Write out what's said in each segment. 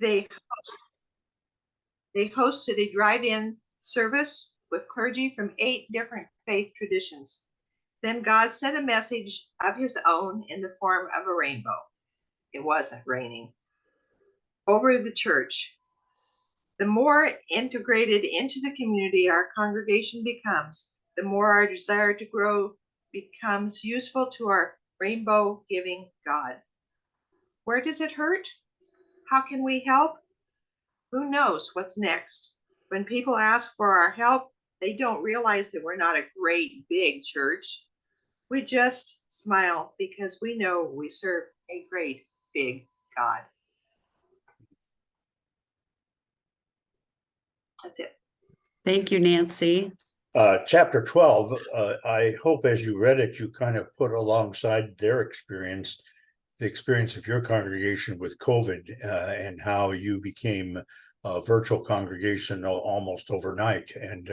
They hosted a drive-in service with clergy from 8 different faith traditions. Then God sent a message of his own in the form of a rainbow. It wasn't raining over the church. The more integrated into the community our congregation becomes, the more our desire to grow becomes useful to our rainbow giving God. Where does it hurt? How can we help? Who knows what's next? When people ask for our help, they don't realize that we're not a great big church. We just smile because we know we serve a great big God. That's it. Thank you, Nancy. Chapter 12, I hope as you read it, you kind of put alongside their experience, the experience of your congregation with COVID and how you became a virtual congregation almost overnight. And,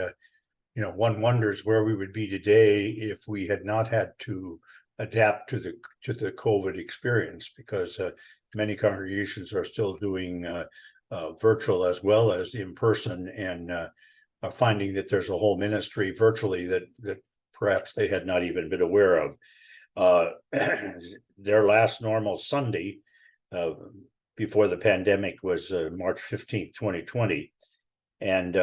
you know, one wonders where we would be today if we had not had to adapt to the COVID experience, because many congregations are still doing virtual as well as in person, and are finding that there's a whole ministry virtually that perhaps they had not even been aware of. Their last normal Sunday before the pandemic was March 15th, 2020. And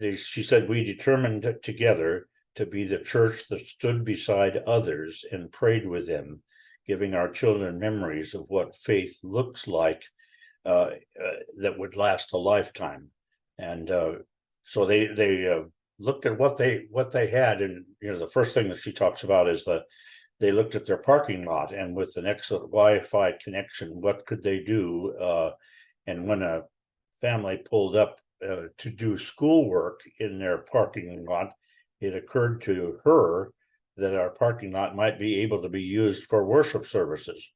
she said, we determined together to be the church that stood beside others and prayed with them, giving our children memories of what faith looks like that would last a lifetime. And so they looked at what they had, and you know, the first thing that she talks about is that they looked at their parking lot, and with an excellent Wi-Fi connection, what could they do? And when a family pulled up to do schoolwork in their parking lot, it occurred to her that our parking lot might be able to be used for worship services.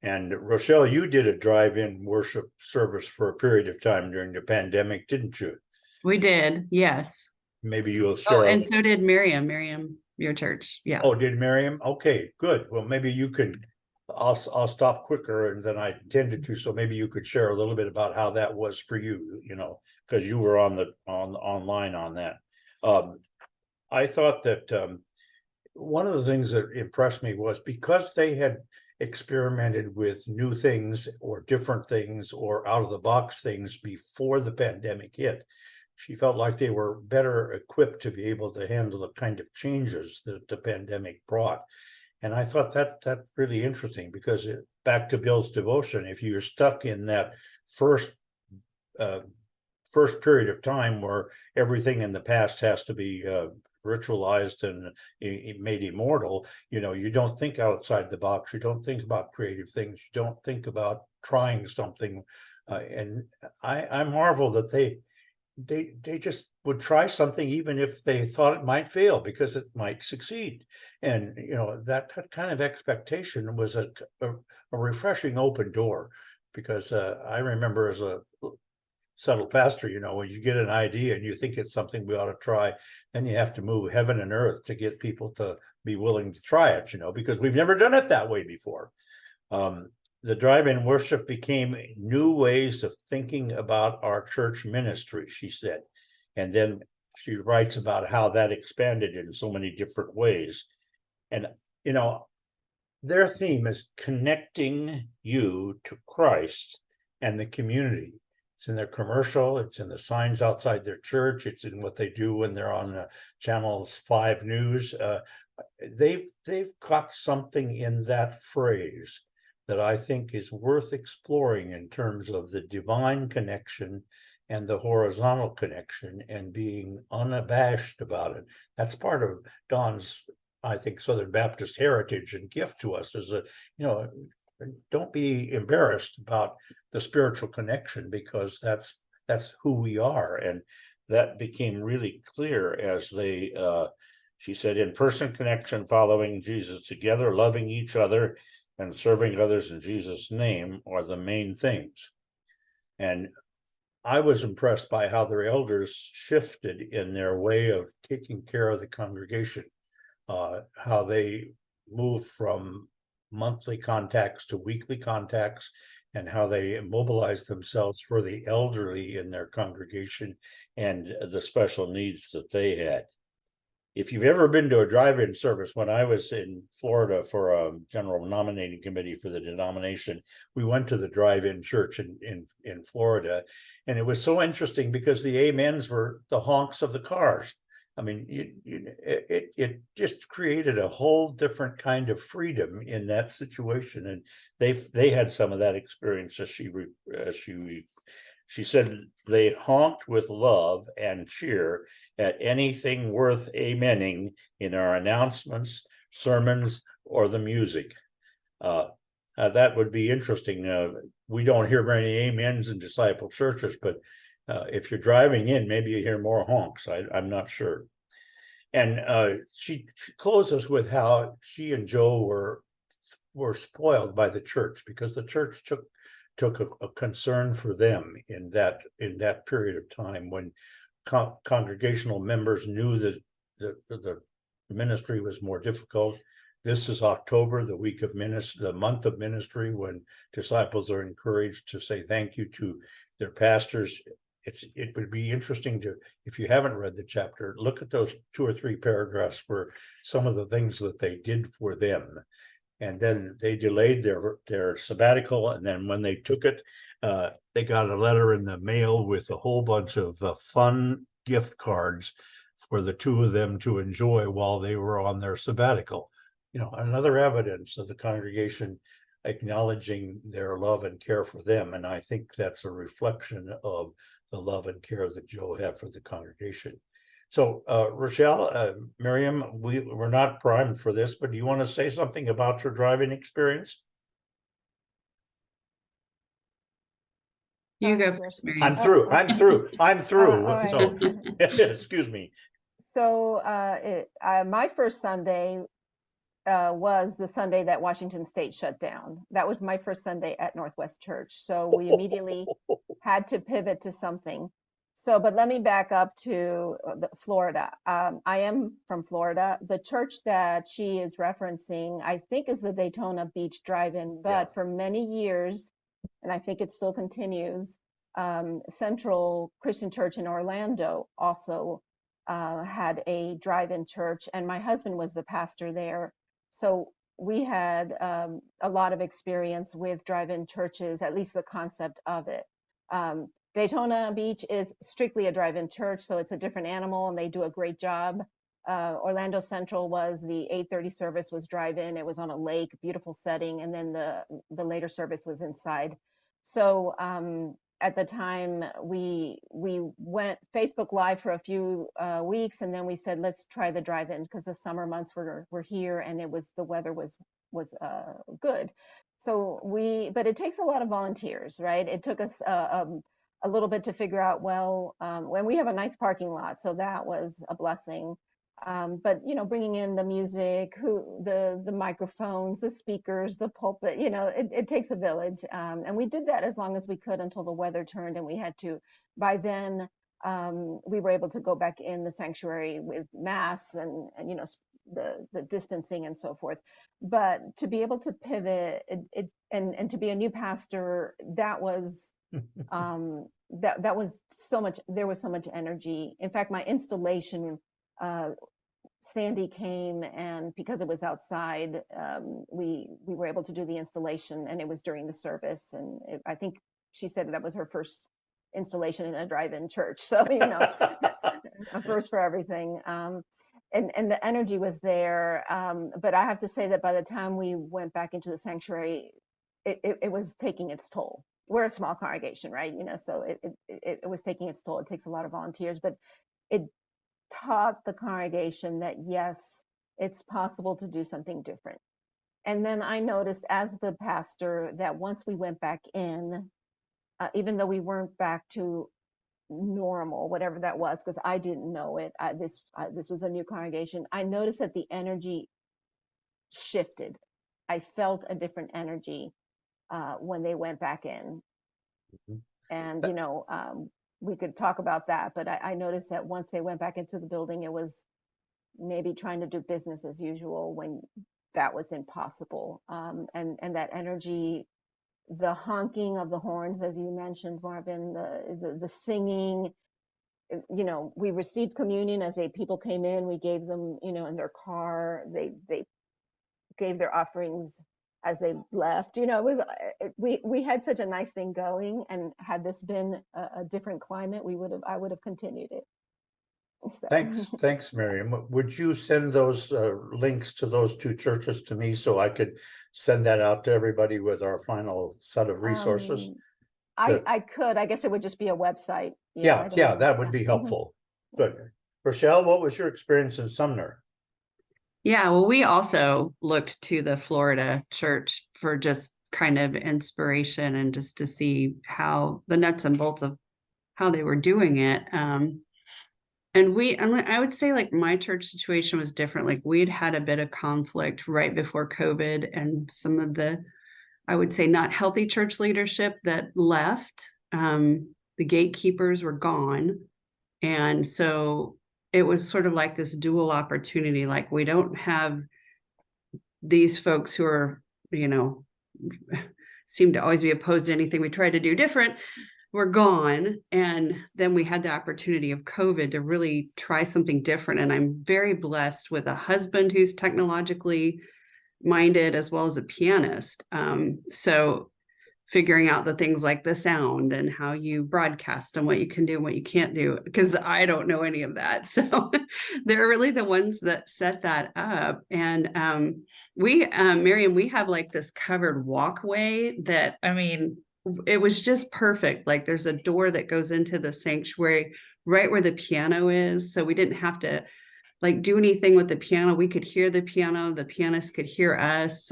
And Rochelle, you did a drive-in worship service for a period of time during the pandemic, didn't you? We did, yes. Maybe you'll share. Oh, and so did Miriam, your church. Yeah. Oh, did Miriam? Okay, good. Well, maybe you could, I'll stop quicker than I intended to. So maybe you could share a little bit about how that was for you, you know, because you were online on that. I thought that one of the things that impressed me was because they had experimented with new things or different things or out of the box things before the pandemic hit, she felt like they were better equipped to be able to handle the kind of changes that the pandemic brought. And I thought that really interesting, because back to Bill's devotion, if you're stuck in that first period of time where everything in the past has to be ritualized and made immortal, you know, you don't think outside the box, you don't think about creative things, you don't think about trying something. And I marvel that they just would try something even if they thought it might fail, because it might succeed. And you know, that kind of expectation was a refreshing open door, because I remember as a settled pastor, you know, when you get an idea and you think it's something we ought to try, then you have to move heaven and earth to get people to be willing to try it, you know, because we've never done it that way before. The drive-in worship became new ways of thinking about our church ministry, she said. And then she writes about how that expanded in so many different ways. And, you know, their theme is connecting you to Christ and the community. It's in their commercial, it's in the signs outside their church, it's in what they do when they're on Channel 5 News. They've caught something in that phrase that I think is worth exploring in terms of the divine connection and the horizontal connection, and being unabashed about it. That's part of Don's, I think, Southern Baptist heritage and gift to us, is a, you know, don't be embarrassed about the spiritual connection, because that's who we are. And that became really clear as they, she said, in-person connection, following Jesus together, loving each other, and serving others in Jesus' name are the main things. And I was impressed by how their elders shifted in their way of taking care of the congregation, how they moved from monthly contacts to weekly contacts, and how they mobilized themselves for the elderly in their congregation and the special needs that they had. If you've ever been to a drive-in service, when I was in Florida for a general nominating committee for the denomination, we went to the drive-in church in Florida. And it was so interesting because the amens were the honks of the cars. I mean, it just created a whole different kind of freedom in that situation. And they had some of that experience as she said they honked with love and cheer at anything worth amening in our announcements, sermons, or the music. That would be interesting. We don't hear many amens in disciple churches, but if you're driving in, maybe you hear more honks. I'm not sure. And she closes with how she and Joe were spoiled by the church because the church took a concern for them in that period of time when congregational members knew that the ministry was more difficult. This is October, the week of ministry, the month of ministry, when disciples are encouraged to say thank you to their pastors. It would be interesting to, if you haven't read the chapter, look at those 2 or 3 paragraphs where some of the things that they did for them. And then they delayed their sabbatical, and then when they took it, they got a letter in the mail with a whole bunch of fun gift cards for the 2 of them to enjoy while they were on their sabbatical. Another evidence of the congregation acknowledging their love and care for them. And I think that's a reflection of the love and care that Joe had for the congregation. So, Rochelle, Miriam, we're not primed for this, but do you want to say something about your driving experience? You go first, Miriam. I'm through. I'm through. All right. So, excuse me. So my first Sunday was the Sunday that Washington State shut down. That was my first Sunday at Northwest Church. So we immediately had to pivot to something. So, but let me back up to Florida. I am from Florida. The church that she is referencing, I think, is the Daytona Beach Drive-In. But for many years, and I think it still continues, Central Christian Church in Orlando also had a drive-in church, and my husband was the pastor there. So we had a lot of experience with drive-in churches, at least the concept of it. Daytona Beach is strictly a drive-in church, so it's a different animal, and they do a great job. Orlando Central was the 8:30 service was drive-in. It was on a lake, beautiful setting, and then the later service was inside. So at the time, we went Facebook Live for a few weeks, and then we said, let's try the drive-in because the summer months were here, and the weather was good. So but it takes a lot of volunteers, right? It took us a little bit to figure out, when we have a nice parking lot, so that was a blessing. But bringing in the music, the microphones, the speakers, the pulpit, it takes a village. And we did that as long as we could until the weather turned, and we had to. By then, we were able to go back in the sanctuary with mass and the distancing and so forth. But to be able to pivot and to be a new pastor, that was that was so much. There was so much energy. In fact, my installation. Sandy came, and because it was outside, we were able to do the installation, and it was during the service. And I think she said that was her first installation in a drive-in church. So, a first for everything. And the energy was there. But I have to say that by the time we went back into the sanctuary, it was taking its toll. We're a small congregation, right? So it was taking its toll. It takes a lot of volunteers, but it taught the congregation that yes, it's possible to do something different. And then I noticed as the pastor that once we went back in, even though we weren't back to normal, whatever that was, because I didn't know it, this was a new congregation, I noticed that the energy shifted. I felt a different energy when they went back in. And we could talk about that, but I noticed that once they went back into the building, it was maybe trying to do business as usual when that was impossible. And that energy the honking of the horns, as you mentioned, Marvin, the singing. You know, we received communion as people came in. We gave them, you know, in their car. They gave their offerings as they left. You know, it was we had such a nice thing going, and had this been a different climate, I would have continued it. So. Thanks, Miriam. Would you send those links to those two churches to me so I could send that out to everybody with our final set of resources? I could. I guess it would just be a website. Yeah, that would be helpful. Good. Rochelle, what was your experience in Sumner? Yeah, well, we also looked to the Florida church for just kind of inspiration and just to see how the nuts and bolts of how they were doing it. And I would say like my church situation was different. Like we'd had a bit of conflict right before COVID, and some of the, I would say, not healthy church leadership that left. The gatekeepers were gone. And so it was sort of like this dual opportunity. Like we don't have these folks who are, you know, seem to always be opposed to anything we try to do different. We're gone. And then we had the opportunity of COVID to really try something different. And I'm very blessed with a husband who's technologically minded as well as a pianist. So figuring out the things like the sound and how you broadcast and what you can do and what you can't do, because I don't know any of that. So they're really the ones that set that up. And Miriam, we have like this covered walkway that, I mean, it was just perfect. Like there's a door that goes into the sanctuary right where the piano is. So we didn't have to like do anything with the piano. We could hear the piano. The pianist could hear us.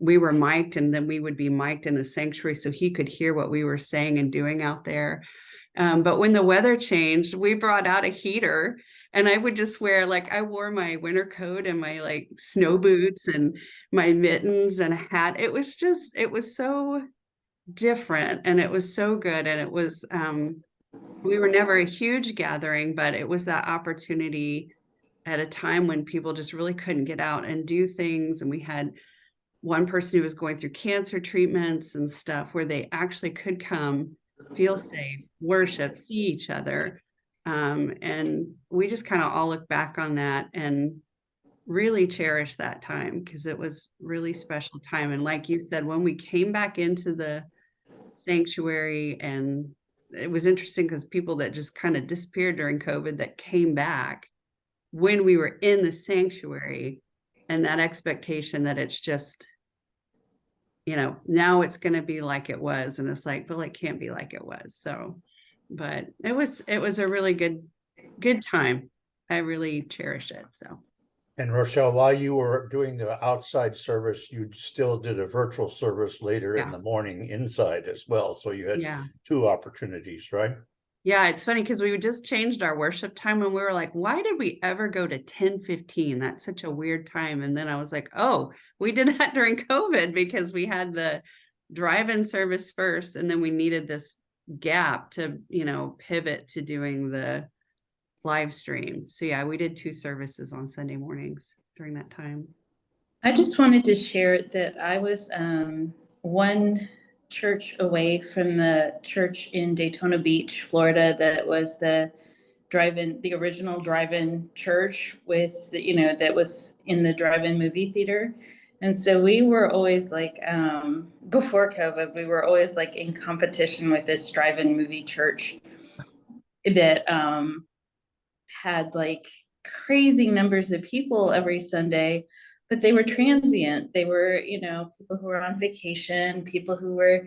We were mic'd, and then we would be mic'd in the sanctuary so he could hear what we were saying and doing out there. But when the weather changed, we brought out a heater, and I would just wear, like, I wore my winter coat and my like snow boots and my mittens and a hat. It was so different, and it was so good. And it was, we were never a huge gathering, but it was that opportunity at a time when people just really couldn't get out and do things. And we had one person who was going through cancer treatments and stuff where they actually could come, feel safe, worship, see each other. And we just kind of all look back on that and really cherish that time, because it was really special time. And like you said, when we came back into the sanctuary, and it was interesting because people that just kind of disappeared during COVID that came back when we were in the sanctuary, and that expectation that it's just, you know, now it's going to be like it was. And it's like, well, it can't be like it was. So, but it was a really good time. I really cherish it. So. And Rochelle, while you were doing the outside service, you still did a virtual service later in the morning inside as well. So you had two opportunities, right? Yeah, it's funny because we just changed our worship time, and we were like, why did we ever go to 10:15? That's such a weird time. And then I was like, oh, we did that during COVID because we had the drive-in service first, and then we needed this gap to, you know, pivot to doing the live stream. So yeah, we did two services on Sunday mornings during that time. I just wanted to share that I was one church away from the church in Daytona Beach, Florida, that was the original drive-in church with the, you know, that was in the drive-in movie theater. And so we were always like, before COVID, we were always like in competition with this drive-in movie church that had like crazy numbers of people every Sunday. But they were transient. They were, you know, people who were on vacation, people who were,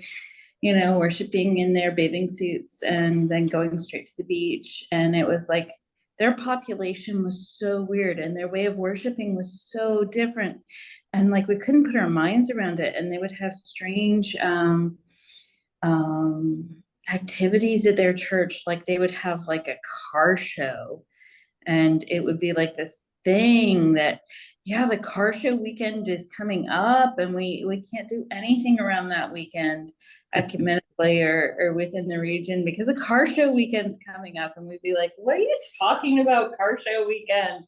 you know, worshiping in their bathing suits and then going straight to the beach. And it was like their population was so weird, and their way of worshiping was so different. And like we couldn't put our minds around it. And they would have strange activities at their church. Like they would have like a car show, and it would be like this thing that, yeah, the car show weekend is coming up, and we can't do anything around that weekend ecumenically or within the region because the car show weekend's coming up. And we'd be like, what are you talking about, car show weekend?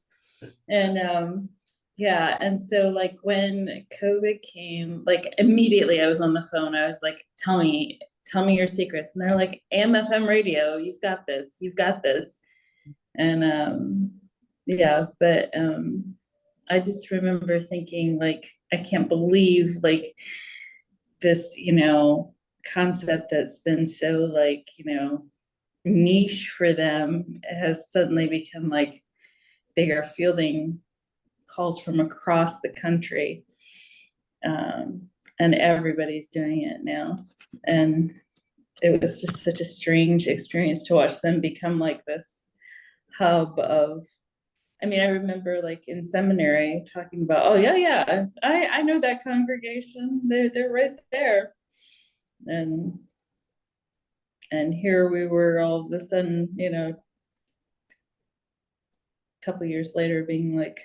And Yeah, and so like when COVID came, like immediately I was on the phone. I was like, tell me your secrets. And they're like, AM/FM radio, you've got this, you've got this. And yeah, but I just remember thinking like, I can't believe like this, concept that's been so like, niche for them has suddenly become like they are fielding calls from across the country. And everybody's doing it now. And it was just such a strange experience to watch them become like this hub of, I mean, I remember like in seminary talking about, oh yeah, I know that congregation. They're right there. And here we were all of a sudden, a couple years later being like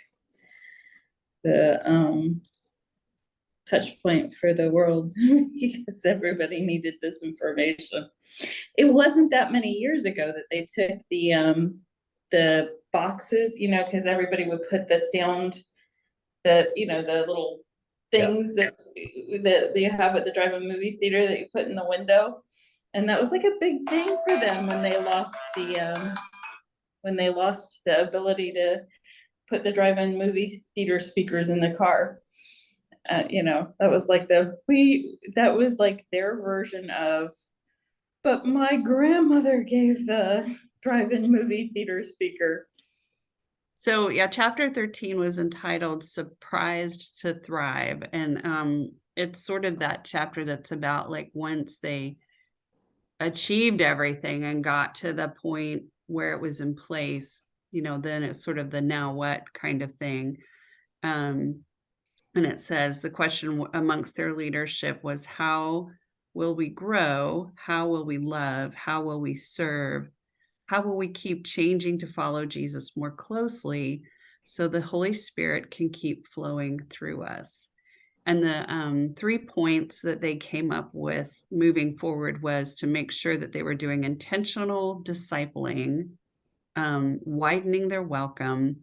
the touch point for the world because everybody needed this information. It wasn't that many years ago that they took the boxes, because everybody would put the sound, the little things that you have at the drive-in movie theater that you put in the window. And that was like a big thing for them when they lost the ability to put the drive-in movie theater speakers in the car. That was like that was like their version of, but my grandmother gave the drive-in movie theater speaker. So yeah, chapter 13 was entitled Surprised to Thrive. And it's sort of that chapter that's about like once they achieved everything and got to the point where it was in place, then it's sort of the now what kind of thing. And it says the question amongst their leadership was, how will we grow? How will we love? How will we serve? How will we keep changing to follow Jesus more closely so the Holy Spirit can keep flowing through us? And the 3 points that they came up with moving forward was to make sure that they were doing intentional discipling, widening their welcome,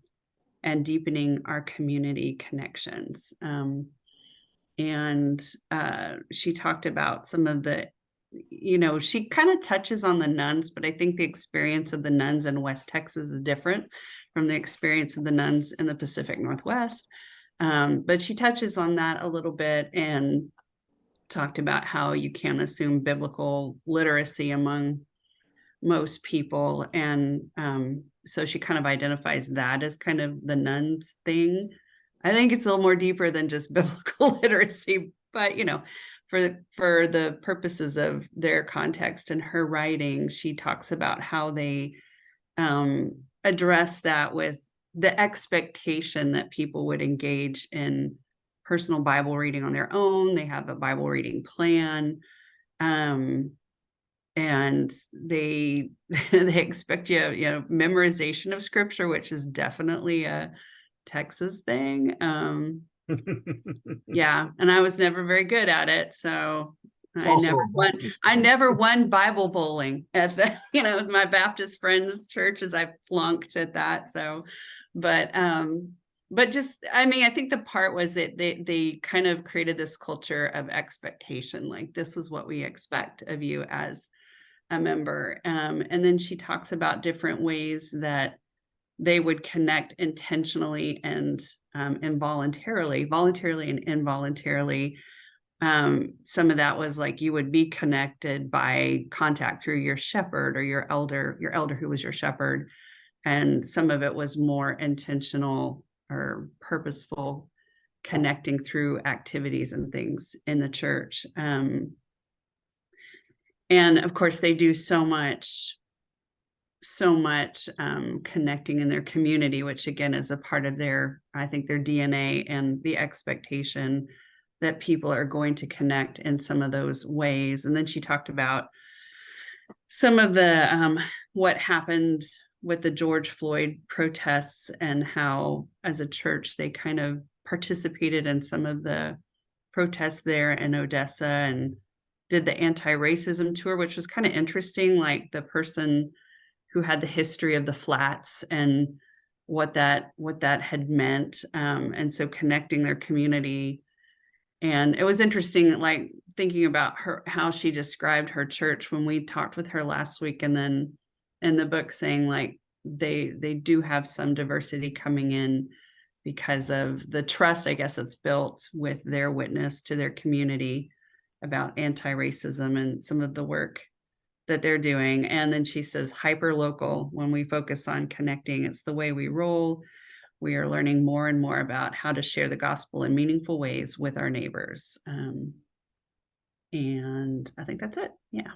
and deepening our community connections. And she talked about some of the, she kind of touches on the nuns, but I think the experience of the nuns in West Texas is different from the experience of the nuns in the Pacific Northwest. But she touches on that a little bit and talked about how you can't assume biblical literacy among most people. And so she kind of identifies that as kind of the nuns thing. I think it's a little more deeper than just biblical literacy, but for the purposes of their context and her writing, she talks about how they address that with the expectation that people would engage in personal Bible reading on their own. They have a Bible reading plan. And they expect you memorization of scripture, which is definitely a Texas thing. Yeah, and I was never very good at it, so I never won Bible bowling at the my Baptist friends' churches. I flunked at that. So, but just, I mean, I think the part was that they kind of created this culture of expectation, like this was what we expect of you as a member. And then she talks about different ways that they would connect intentionally and voluntarily and involuntarily. Some of that was like you would be connected by contact through your shepherd or your elder who was your shepherd. And some of it was more intentional or purposeful connecting through activities and things in the church. And of course, they do so much connecting in their community, which again is a part of their DNA and the expectation that people are going to connect in some of those ways. And then she talked about some of the what happened with the George Floyd protests and how, as a church, they kind of participated in some of the protests there in Odessa and did the anti-racism tour, which was kind of interesting. Like the person who had the history of the flats and what that had meant. And so connecting their community. And it was interesting, like thinking about how she described her church when we talked with her last week, and then in the book saying like they do have some diversity coming in because of the trust, I guess, that's built with their witness to their community about anti-racism and some of the work that they're doing. And then she says hyper local, when we focus on connecting, it's the way we roll. We are learning more and more about how to share the gospel in meaningful ways with our neighbors. And I think that's it. Yeah.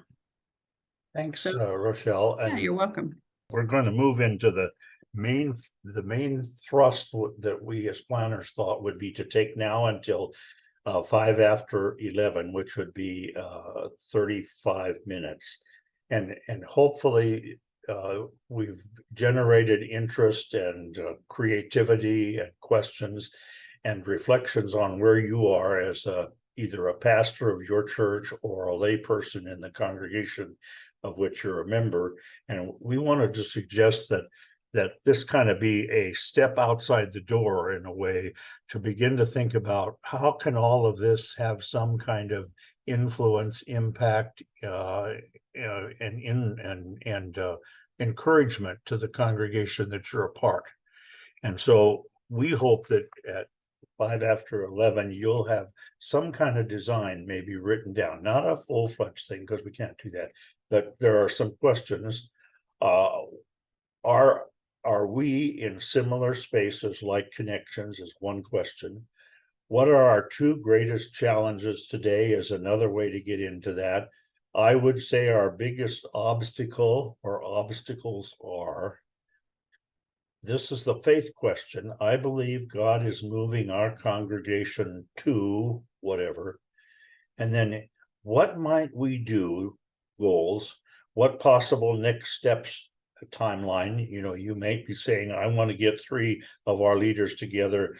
Thanks, Rochelle. Yeah, And you're welcome. we're going to move into the main thrust that we as planners thought would be to take now until 5 after 11, which would be 35 minutes. And hopefully we've generated interest and creativity and questions and reflections on where you are as either a pastor of your church or a lay person in the congregation of which you're a member. And we wanted to suggest that this kind of be a step outside the door in a way to begin to think about how can all of this have some kind of influence, impact, and encouragement to the congregation that you're a part. And so we hope that at 5 after 11, you'll have some kind of design maybe written down, not a full-fledged thing because we can't do that, but there are some questions. Are we in similar spaces like Connections is one question. What are our two greatest challenges today is another way to get into that. I would say our biggest obstacle or obstacles are, this is the faith question. I believe God is moving our congregation to whatever. And then what might we do, goals, what possible next steps, timeline, you may be saying, I want to get 3 of our leaders together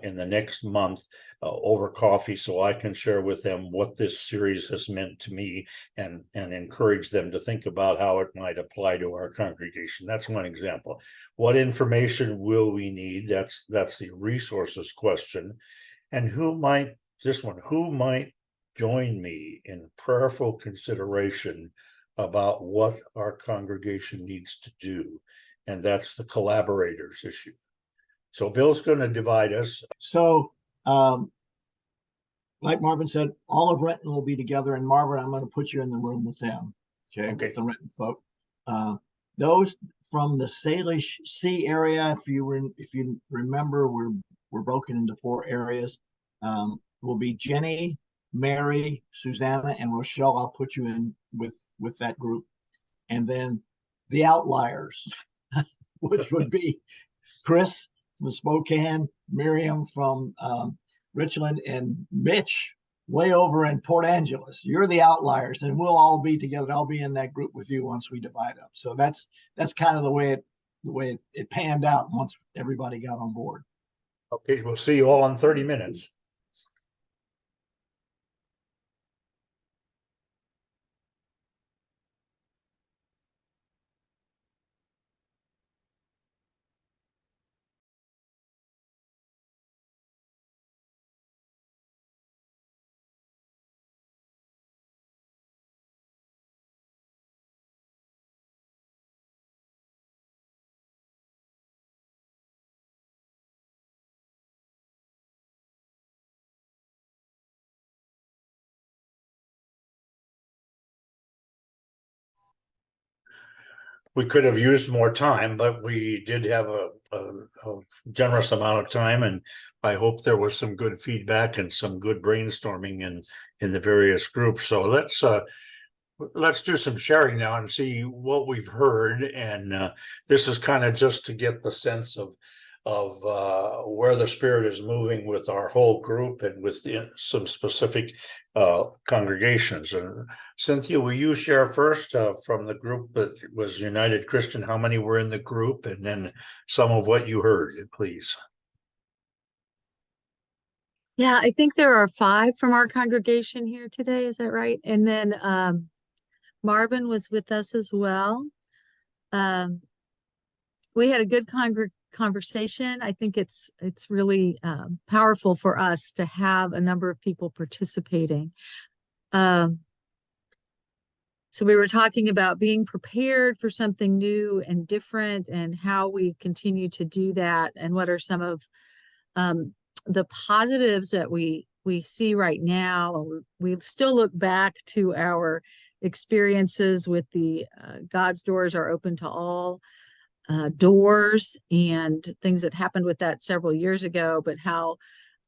in the next month over coffee so I can share with them what this series has meant to me and encourage them to think about how it might apply to our congregation. That's one example. What information will we need? That's the resources question. And who might join me in prayerful consideration about what our congregation needs to do? And that's the collaborators issue. So Bill's going to divide us. So, like Marvin said, all of Renton will be together, and Marvin, I'm going to put you in the room with them. Okay. With the Renton folk. Those from the Salish Sea area, if you remember, we're broken into 4 areas. Will be Jenny, Mary, Susanna, and Rochelle. I'll put you in with that group. And then the outliers, which would be Chris from Spokane, Miriam from Richland, and Mitch way over in Port Angeles. You're the outliers, and we'll all be together. I'll be in that group with you once we divide up. So that's kind of the way it panned out once everybody got on board. Okay, we'll see you all in 30 minutes. We could have used more time, but we did have a generous amount of time, and I hope there was some good feedback and some good brainstorming in the various groups. So let's do some sharing now and see what we've heard. And this is kind of just to get the sense of where the Spirit is moving with our whole group and with some specific congregations. And Cynthia, will you share first from the group that was United Christian, how many were in the group, and then some of what you heard, please? Yeah, I think there are 5 from our congregation here today. Is that right? And then Marvin was with us as well. We had a good conversation. I think it's really powerful for us to have a number of people participating. So we were talking about being prepared for something new and different, and how we continue to do that, and what are some of the positives that we see right now. We still look back to our experiences with the God's Doors Are Open to All doors, and things that happened with that several years ago, but how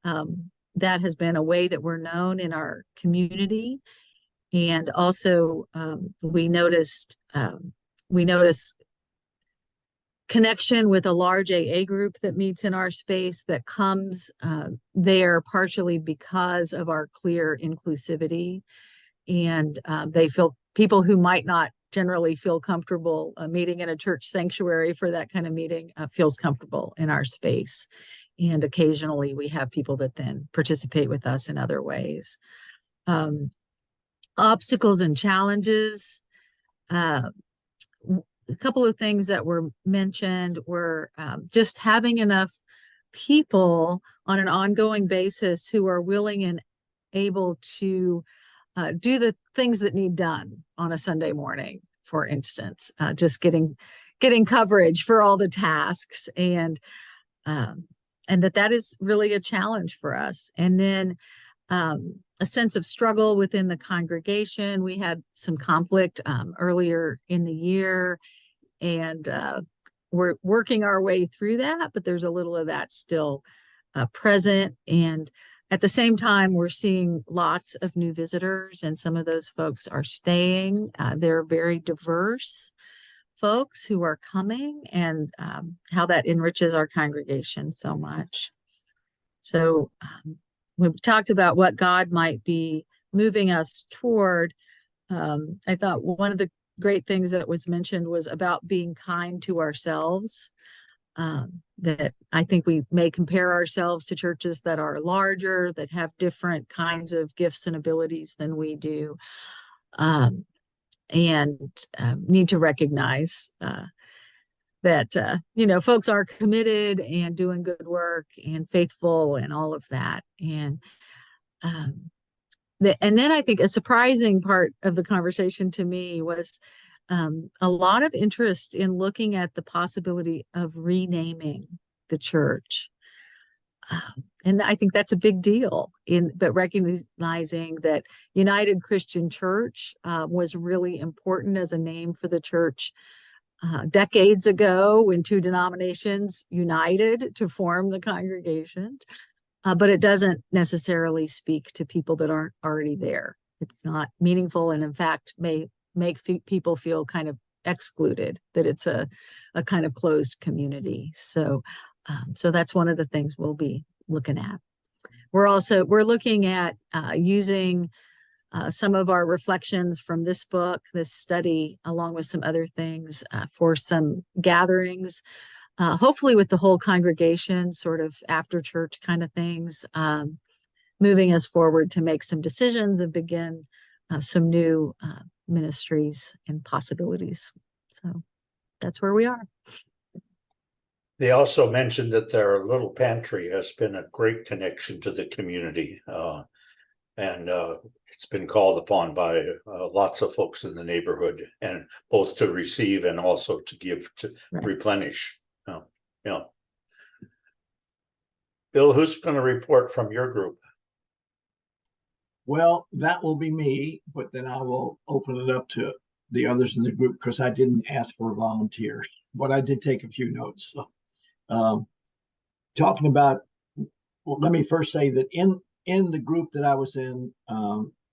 that has been a way that we're known in our community. And also we noticed connection with a large AA group that meets in our space, that comes there partially because of our clear inclusivity. And they feel, people who might not generally feel comfortable meeting in a church sanctuary for that kind of meeting feels comfortable in our space. And occasionally we have people that then participate with us in other ways. Obstacles and challenges. A couple of things that were mentioned were just having enough people on an ongoing basis who are willing and able to do the things that need done on a Sunday morning, for instance, just getting coverage for all the tasks, and that is really a challenge for us. And then a sense of struggle within the congregation. We had some conflict earlier in the year, and we're working our way through that, but there's a little of that still present. And at the same time, we're seeing lots of new visitors, and some of those folks are staying. They're very diverse folks who are coming, and how that enriches our congregation so much. So we've talked about what God might be moving us toward. I thought one of the great things that was mentioned was about being kind to ourselves. That I think we may compare ourselves to churches that are larger, that have different kinds of gifts and abilities than we do, and need to recognize that folks are committed and doing good work and faithful and all of that. And then I think a surprising part of the conversation to me was a lot of interest in looking at the possibility of renaming the church. And I think that's a big deal, but recognizing that United Christian Church was really important as a name for the church decades ago, when two denominations united to form the congregation. But it doesn't necessarily speak to people that aren't already there. It's not meaningful, and in fact may make people feel kind of excluded, that it's a kind of closed community. So that's one of the things we'll be looking at. We're looking at using some of our reflections from this book, this study, along with some other things for some gatherings, hopefully with the whole congregation, sort of after church kind of things, moving us forward to make some decisions and begin some new ministries and possibilities. So that's where we are. They also mentioned that their little pantry has been a great connection to the community. And it's been called upon by lots of folks in the neighborhood, and both to receive and also to give, to replenish. Bill, who's going to report from your group? Well, that will be me, but then I will open it up to the others in the group, because I didn't ask for a volunteer, but I did take a few notes. So, talking about, well, let me first say that in the group that I was in,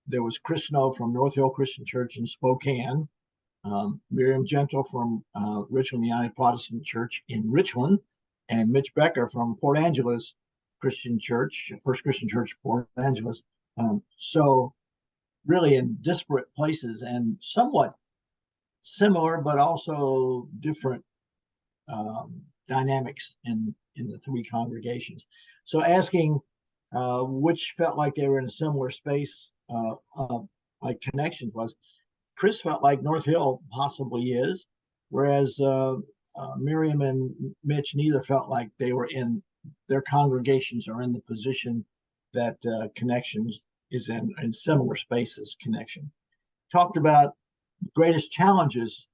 there was Chris Snow from North Hill Christian Church in Spokane, Miriam Gentle from Richland United Protestant Church in Richland, and Mitch Becker from Port Angeles Christian Church, First Christian Church, Port Angeles. So really in disparate places and somewhat similar, but also different dynamics in the three congregations. So asking which felt like they were in a similar space, like connections was, Chris felt like North Hill possibly is, whereas Miriam and Mitch neither felt like they were in their congregations are in the position that Connections is in similar spaces. Connection talked about the greatest challenges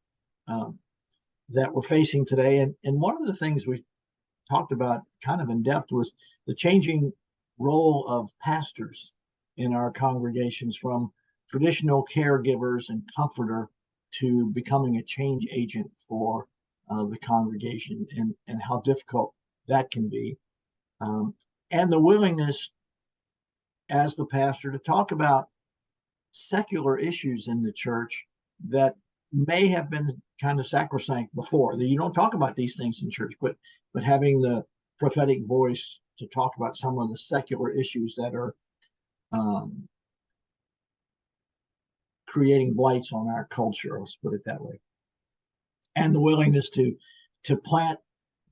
that we're facing today, and one of the things we talked about kind of in depth was the changing role of pastors in our congregations, from traditional caregivers and comforter to becoming a change agent for the congregation, and how difficult that can be, and the willingness as the pastor to talk about secular issues in the church that may have been kind of sacrosanct before. That you don't talk about these things in church, but having the prophetic voice to talk about some of the secular issues that are creating blights on our culture, let's put it that way, and the willingness to plant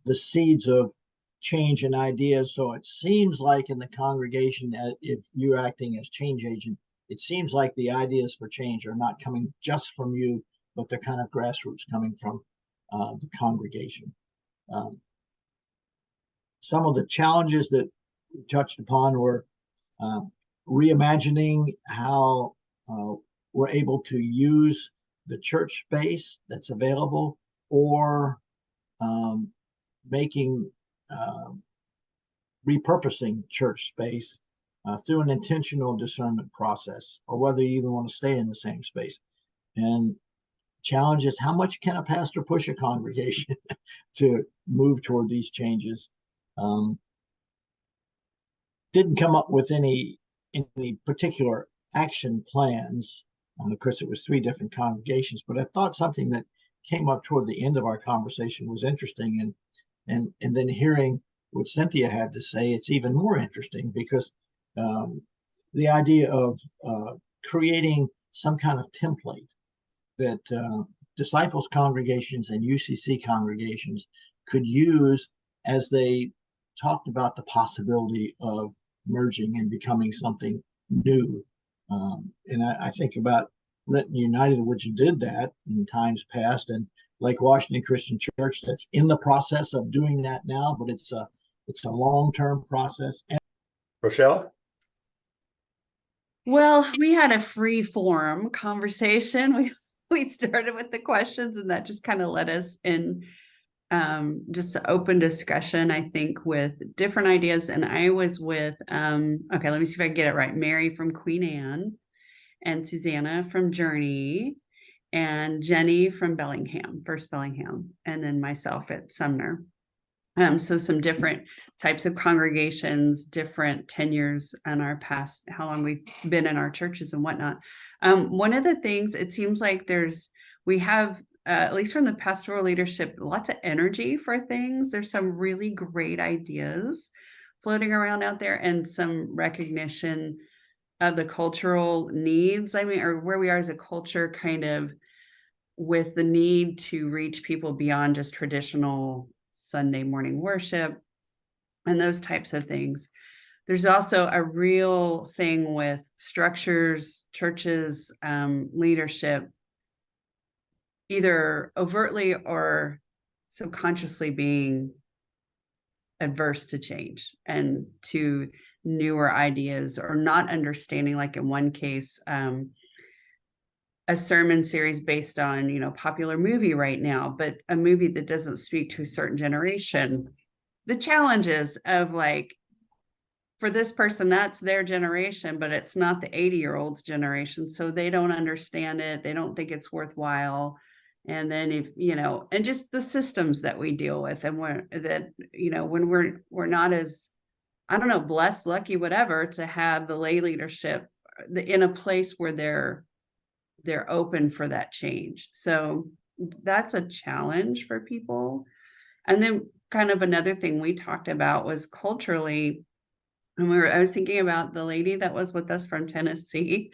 the seeds of change and ideas. So it seems like in the congregation that if you're acting as change agent, it seems like the ideas for change are not coming just from you, but they're kind of grassroots coming from the congregation. Some of the challenges that we touched upon were reimagining how we're able to use the church space that's available, or repurposing church space through an intentional discernment process, or whether you even want to stay in the same space. And challenge is, how much can a pastor push a congregation to move toward these changes? Didn't come up with any particular action plans. Of course, it was 3 different congregations, but I thought something that came up toward the end of our conversation was interesting, and then hearing what Cynthia had to say, it's even more interesting, because the idea of creating some kind of template that disciples congregations and UCC congregations could use as they talked about the possibility of merging and becoming something new. And I think about Renton United, which did that in times past, and Lake Washington Christian Church that's in the process of doing that now, but it's a long-term process. Rochelle? Well, we had a free form conversation. We started with the questions, and that just kind of led us in just an open discussion, I think, with different ideas. And I was with, okay, let me see if I can get it right. Mary from Queen Anne, and Susanna from Journey, and Jenny from Bellingham, First Bellingham, and then myself at Sumner. So some different types of congregations, different tenures in our past, how long we've been in our churches and whatnot. One of the things, it seems like we have, at least from the pastoral leadership, lots of energy for things. There's some really great ideas floating around out there, and some recognition of the cultural needs, or where we are as a culture, kind of with the need to reach people beyond just traditional Sunday morning worship and those types of things. There's also a real thing with structures, churches, leadership, either overtly or subconsciously being adverse to change and to newer ideas, or not understanding, like in one case, a sermon series based on, popular movie right now, but a movie that doesn't speak to a certain generation. The challenges of, like, for this person, that's their generation, but it's not the 80-year-old's generation. So they don't understand it. They don't think it's worthwhile. And then and just the systems that we deal with, and when we're not as, I don't know, blessed, lucky, whatever, to have the lay leadership in a place where they're open for that change. So that's a challenge for people. And then kind of another thing we talked about was culturally, and I was thinking about the lady that was with us from Tennessee,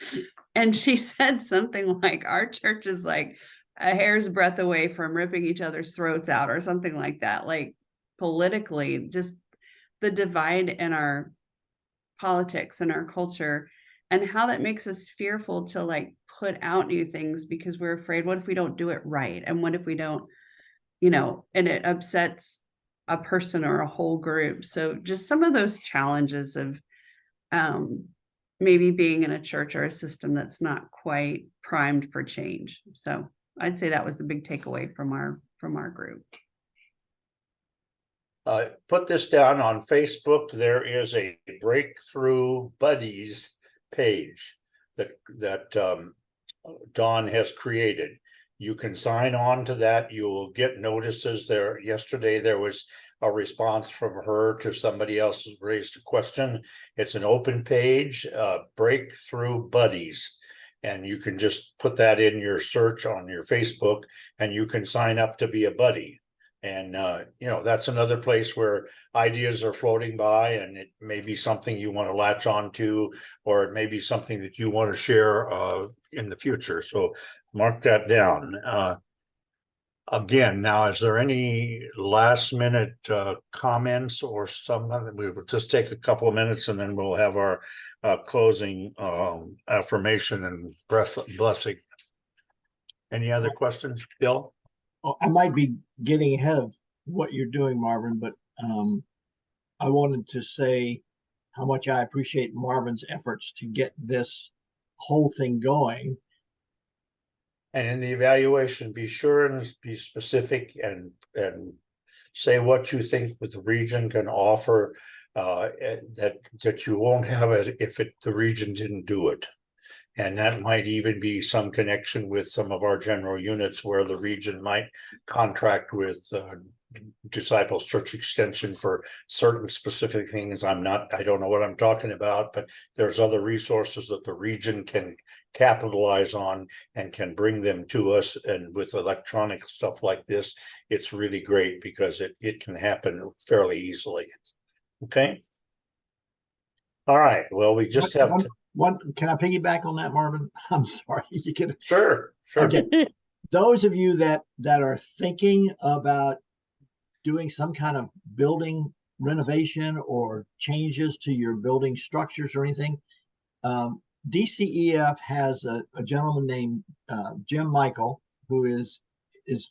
and she said something like, our church is like a hair's breadth away from ripping each other's throats out, or something like that. Like, politically, just the divide in our politics and our culture, and how that makes us fearful to put out new things, because we're afraid, what if we don't do it right? And what if we don't and it upsets a person or a whole group. So just some of those challenges of maybe being in a church or a system that's not quite primed for change. So I'd say that was the big takeaway from our group. Put this down on Facebook. There is a Breakthrough Buddies page that Dawn has created. You can sign on to that. You will get notices there. Yesterday, there was a response from her to somebody else who raised a question. It's an open page, Breakthrough Buddies. And you can just put that in your search on your Facebook, and you can sign up to be a buddy. And, that's another place where ideas are floating by, and it may be something you want to latch on to, or it may be something that you want to share in the future. So mark that down. Again, now, is there any last minute comments or something? We will just take a couple of minutes and then we'll have our closing affirmation and blessing. Any other questions, Bill? Oh, I might be getting ahead of what you're doing, Marvin, but I wanted to say how much I appreciate Marvin's efforts to get this whole thing going. And in the evaluation, be sure and be specific and say what you think the region can offer, that you won't have it if the region didn't do it. And that might even be some connection with some of our general units where the region might contract with Disciples Church Extension for certain specific things. I don't know what I'm talking about, but there's other resources that the region can capitalize on and can bring them to us. And with electronic stuff like this, it's really great because it can happen fairly easily. Okay. All right. Well, we just have to. Can I piggyback on that, Marvin? I'm sorry. You can. Sure. Okay. Those of you that are thinking about doing some kind of building renovation or changes to your building structures or anything, DCEF has a gentleman named Jim Michael, who is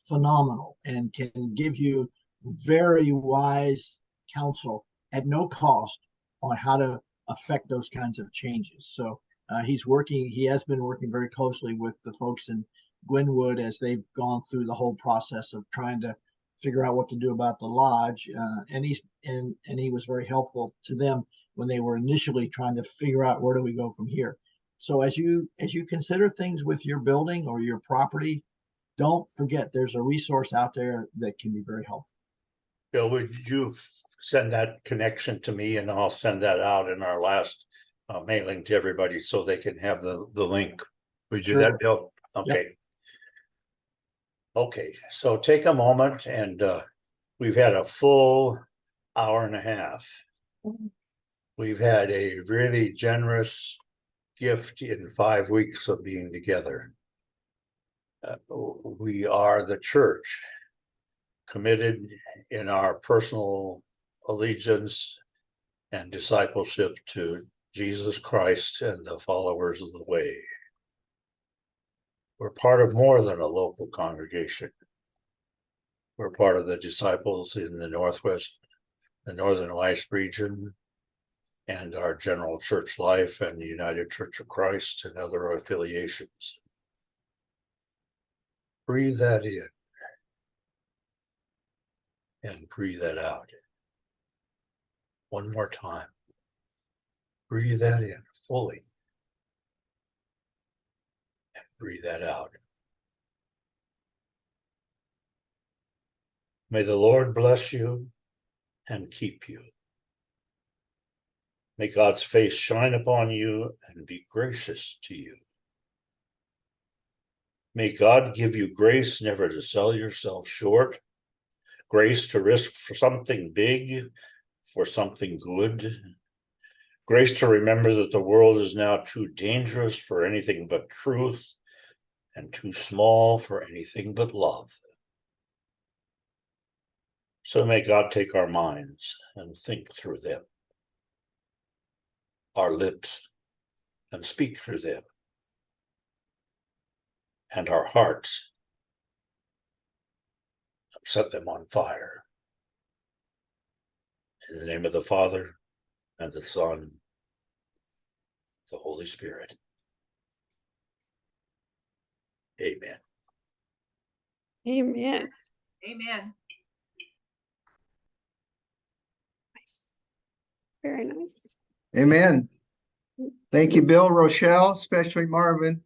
phenomenal and can give you very wise counsel at no cost on how to affect those kinds of changes. So he has been working very closely with the folks in Glenwood as they've gone through the whole process of trying to figure out what to do about the lodge. And he was very helpful to them when they were initially trying to figure out where do we go from here. So as you consider things with your building or your property, don't forget there's a resource out there that can be very helpful. Bill, would you send that connection to me, and I'll send that out in our last mailing to everybody so they can have the link. Would you do that, Bill? Okay. Yep. Okay, so take a moment, and we've had a full hour and a half. We've had a really generous gift in 5 weeks of being together. We are the church, committed in our personal allegiance and discipleship to Jesus Christ and the followers of the way. We're part of more than a local congregation. We're part of the disciples in the Northwest, the Northern West region, and our general church life and the United Church of Christ and other affiliations. Breathe that in and breathe that out. One more time. Breathe that in fully and breathe that out. May the Lord bless you and keep you. May God's face shine upon you and be gracious to you. May God give you grace never to sell yourself short, grace to risk for something big, for something good, grace to remember that the world is now too dangerous for anything but truth and too small for anything but love. So may God take our minds and think through them, our lips and speak through them, and our hearts set them on fire. In the name of the Father, and the Son, the Holy Spirit. Amen. Amen. Amen. Nice. Very nice. Amen. Thank you, Bill, Rochelle, especially Marvin.